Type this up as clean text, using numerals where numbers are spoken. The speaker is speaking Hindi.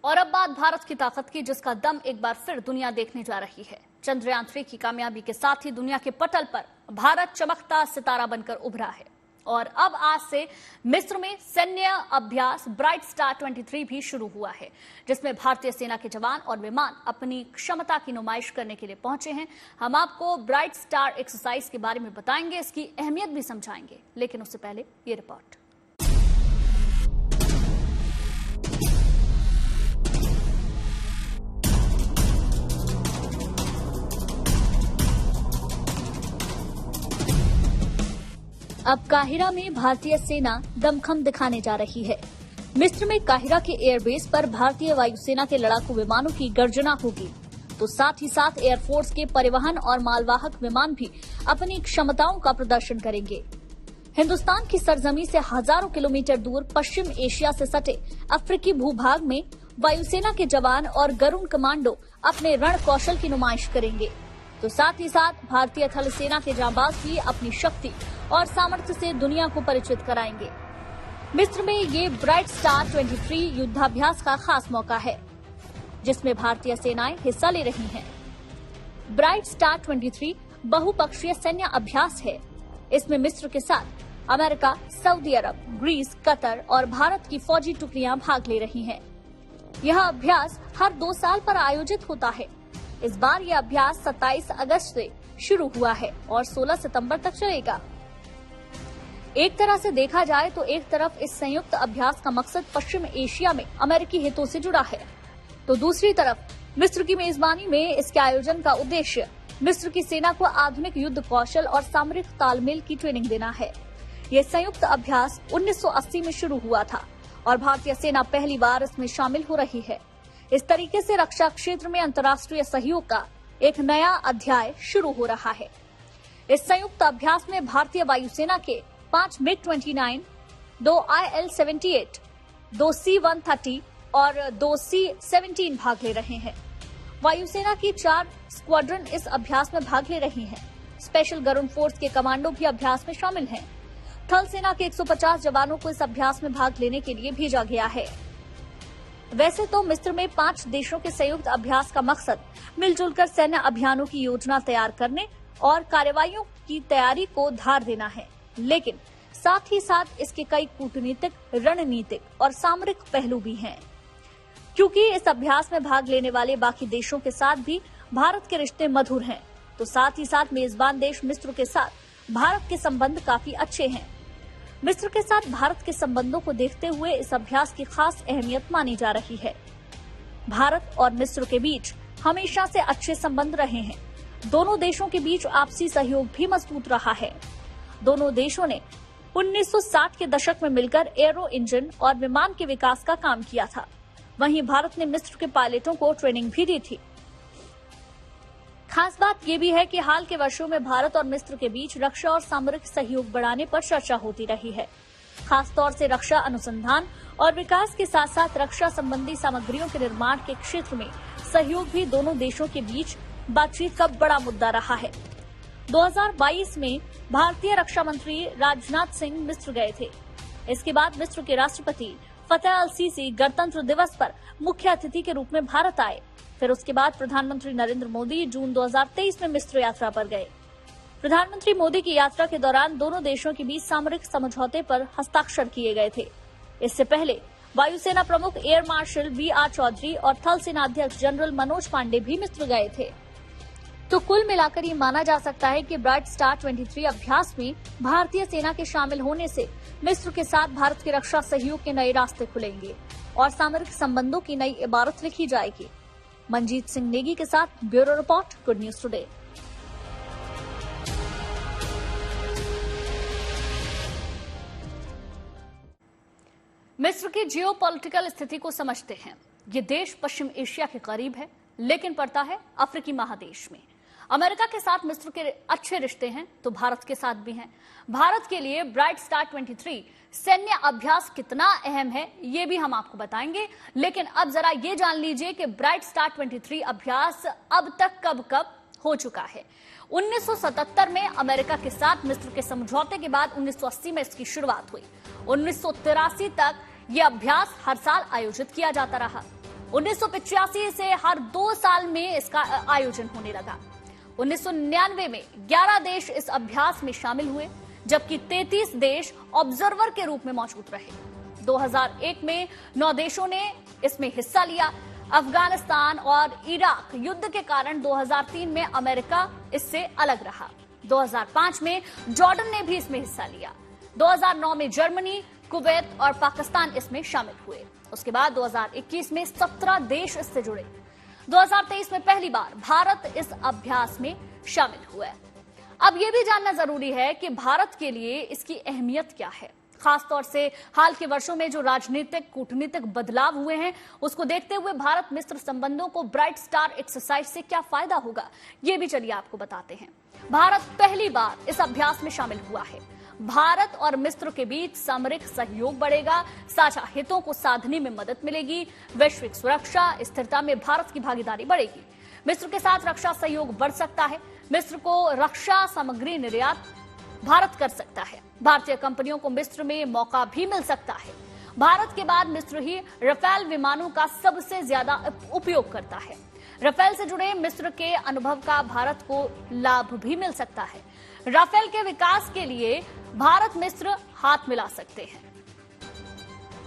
और अब बात भारत की ताकत की, जिसका दम एक बार फिर दुनिया देखने जा रही है। चंद्रयान-3 की कामयाबी के साथ ही दुनिया के पटल पर भारत चमकता सितारा बनकर उभरा है। और अब आज से मिस्र में सैन्य अभ्यास ब्राइट स्टार 23 भी शुरू हुआ है, जिसमें भारतीय सेना के जवान और विमान अपनी क्षमता की नुमाइश करने के लिए पहुंचे हैं। हम आपको ब्राइट स्टार एक्सरसाइज के बारे में बताएंगे, इसकी अहमियत भी समझाएंगे, लेकिन उससे पहले ये रिपोर्ट। अब काहिरा में भारतीय सेना दमखम दिखाने जा रही है। मिस्र में काहिरा के एयरबेस पर भारतीय वायुसेना के लड़ाकू विमानों की गर्जना होगी, तो साथ ही साथ एयरफोर्स के परिवहन और मालवाहक विमान भी अपनी क्षमताओं का प्रदर्शन करेंगे। हिंदुस्तान की सरजमी से हजारों किलोमीटर दूर पश्चिम एशिया से सटे अफ्रीकी भूभाग में वायुसेना के जवान और गरुण कमांडो अपने रण कौशल की नुमाइश करेंगे, तो साथ ही साथ भारतीय थल सेना के जांबाज भी अपनी शक्ति और सामर्थ्य से दुनिया को परिचित कराएंगे। मिस्र में ये ब्राइट स्टार 23 युद्धाभ्यास का खास मौका है, जिसमें भारतीय सेनाएं हिस्सा ले रही हैं। ब्राइट स्टार 23 बहुपक्षीय सैन्य अभ्यास है। इसमें मिस्र के साथ अमेरिका, सऊदी अरब, ग्रीस, कतर और भारत की फौजी टुकड़ियां भाग ले रही हैं। यह अभ्यास हर 2 साल पर आयोजित होता है। इस बार यह अभ्यास 27 अगस्त से शुरू हुआ है और 16 सितंबर तक चलेगा। एक तरह से देखा जाए तो एक तरफ इस संयुक्त अभ्यास का मकसद पश्चिम एशिया में अमेरिकी हितों से जुड़ा है, तो दूसरी तरफ मिस्र की मेजबानी में इसके आयोजन का उद्देश्य मिस्र की सेना को आधुनिक युद्ध कौशल और सामरिक तालमेल की ट्रेनिंग देना है। यह संयुक्त अभ्यास 1980 में शुरू हुआ था और भारतीय सेना पहली बार इसमें शामिल हो रही है। इस तरीके से रक्षा क्षेत्र में अंतर्राष्ट्रीय सहयोग का एक नया अध्याय शुरू हो रहा है। इस संयुक्त अभ्यास में भारतीय वायुसेना के 5 MiG-29, 2 IL-78, 2 C-130 और 2 C-17 भाग ले रहे हैं। वायुसेना की 4 स्क्वाड्रन इस अभ्यास में भाग ले रही हैं। स्पेशल गरुण फोर्स के कमांडो भी अभ्यास में शामिल हैं। थल सेना के 150 जवानों को इस अभ्यास में भाग लेने के लिए भेजा गया है। वैसे तो मिस्र में 5 देशों के संयुक्त अभ्यास का मकसद मिलजुल कर सैन्य अभियानों की योजना तैयार करने और कार्रवाइयों की तैयारी को धार देना है, लेकिन साथ ही साथ इसके कई कूटनीतिक, रणनीतिक और सामरिक पहलू भी हैं। क्योंकि इस अभ्यास में भाग लेने वाले बाकी देशों के साथ भी भारत के रिश्ते मधुर हैं, तो साथ ही साथ मेजबान देश मिस्र के साथ भारत के संबंध काफी अच्छे हैं। मिस्र के साथ भारत के संबंधों को देखते हुए इस अभ्यास की खास अहमियत मानी जा रही है। भारत और मिस्र के बीच हमेशा से अच्छे संबंध रहे हैं। दोनों देशों के बीच आपसी सहयोग भी मजबूत रहा है। दोनों देशों ने 1960 के दशक में मिलकर एरो इंजन और विमान के विकास का काम किया था। वहीं भारत ने मिस्र के पायलटों को ट्रेनिंग भी दी थी। खास बात यह भी है कि हाल के वर्षों में भारत और मिस्र के बीच रक्षा और सामरिक सहयोग बढ़ाने पर चर्चा होती रही है। खास तौर से रक्षा अनुसंधान और विकास के साथ साथ रक्षा संबंधी सामग्रियों के निर्माण के क्षेत्र में सहयोग भी दोनों देशों के बीच बातचीत का बड़ा मुद्दा रहा है। 2022 में भारतीय रक्षा मंत्री राजनाथ सिंह मिस्र गए थे। इसके बाद मिस्र के राष्ट्रपति फतेह अल-सीसी गणतंत्र दिवस पर मुख्य अतिथि के रूप में भारत आए। फिर उसके बाद प्रधानमंत्री नरेंद्र मोदी जून 2023 में मिस्र यात्रा पर गए। प्रधानमंत्री मोदी की यात्रा के दौरान दोनों देशों के बीच सामरिक समझौते पर हस्ताक्षर किए गए थे। इससे पहले वायुसेना प्रमुख एयर मार्शल VR चौधरी और थल सेना अध्यक्ष जनरल मनोज पांडे भी मिस्र गए थे। तो कुल मिलाकर ये माना जा सकता है कि ब्राइट स्टार 23 अभ्यास में भारतीय सेना के शामिल होने से मिस्र के साथ भारत के रक्षा सहयोग के नए रास्ते खुलेंगे और सामरिक संबंधों की नई इबारत लिखी जाएगी। मंजीत सिंह नेगी के साथ bureau report, good news today. मिस्र की जियोपॉलिटिकल स्थिति को समझते हैं। ये देश पश्चिम एशिया के करीब है, लेकिन पड़ता है अफ्रीकी महादेश में। अमेरिका के साथ मिस्र के अच्छे रिश्ते हैं, तो भारत के साथ भी हैं। भारत के लिए ब्राइट स्टार 23 सैन्य अभ्यास कितना अहम है, ये भी हम आपको बताएंगे। लेकिन अब जरा ये जान लीजिए कि ब्राइट स्टार 23 अभ्यास अब तक कब हो चुका है। 1977 में अमेरिका के साथ मिस्र के समझौते के बाद 1980 में इसकी शुरुआत हुई। 1983 तक यह अभ्यास हर साल आयोजित किया जाता रहा। 1985 से हर 2 साल में इसका आयोजन होने लगा। 1999 में 11 देश इस अभ्यास में शामिल हुए, जबकि 33 देश ऑब्जर्वर के रूप में मौजूद रहे। 2001 में 9 देशों ने इसमें हिस्सा लिया। अफगानिस्तान और इराक युद्ध के कारण 2003 में अमेरिका इससे अलग रहा। 2005 में जॉर्डन ने भी इसमें हिस्सा लिया। 2009 में जर्मनी, कुवैत और पाकिस्तान इसमें शामिल हुए। उसके बाद 2021 में 17 देश इससे जुड़े। 2023 में पहली बार भारत इस अभ्यास में शामिल हुआ। अब यह भी जानना जरूरी है कि भारत के लिए इसकी अहमियत क्या है। खासतौर से हाल के वर्षों में जो राजनीतिक कूटनीतिक बदलाव हुए हैं, उसको देखते हुए भारत मिस्र संबंधों को ब्राइट स्टार एक्सरसाइज से क्या फायदा होगा, ये भी चलिए आपको बताते हैं। भारत पहली बार इस अभ्यास में शामिल हुआ है। भारत और मिस्र के बीच सामरिक सहयोग बढ़ेगा, साझा हितों को साधने में मदद मिलेगी, वैश्विक सुरक्षा स्थिरता में भारत की भागीदारी बढ़ेगी। मिस्र के साथ रक्षा सहयोग बढ़ सकता है। मिस्र को रक्षा सामग्री निर्यात भारत कर सकता है। भारतीय कंपनियों को मिस्र में मौका भी मिल सकता है। भारत के बाद मिस्र ही राफेल विमानों का सबसे ज्यादा उपयोग करता है। राफेल से जुड़े मिस्र के अनुभव का भारत को लाभ भी मिल सकता है। राफेल के विकास के लिए भारत मिस्र हाथ मिला सकते हैं।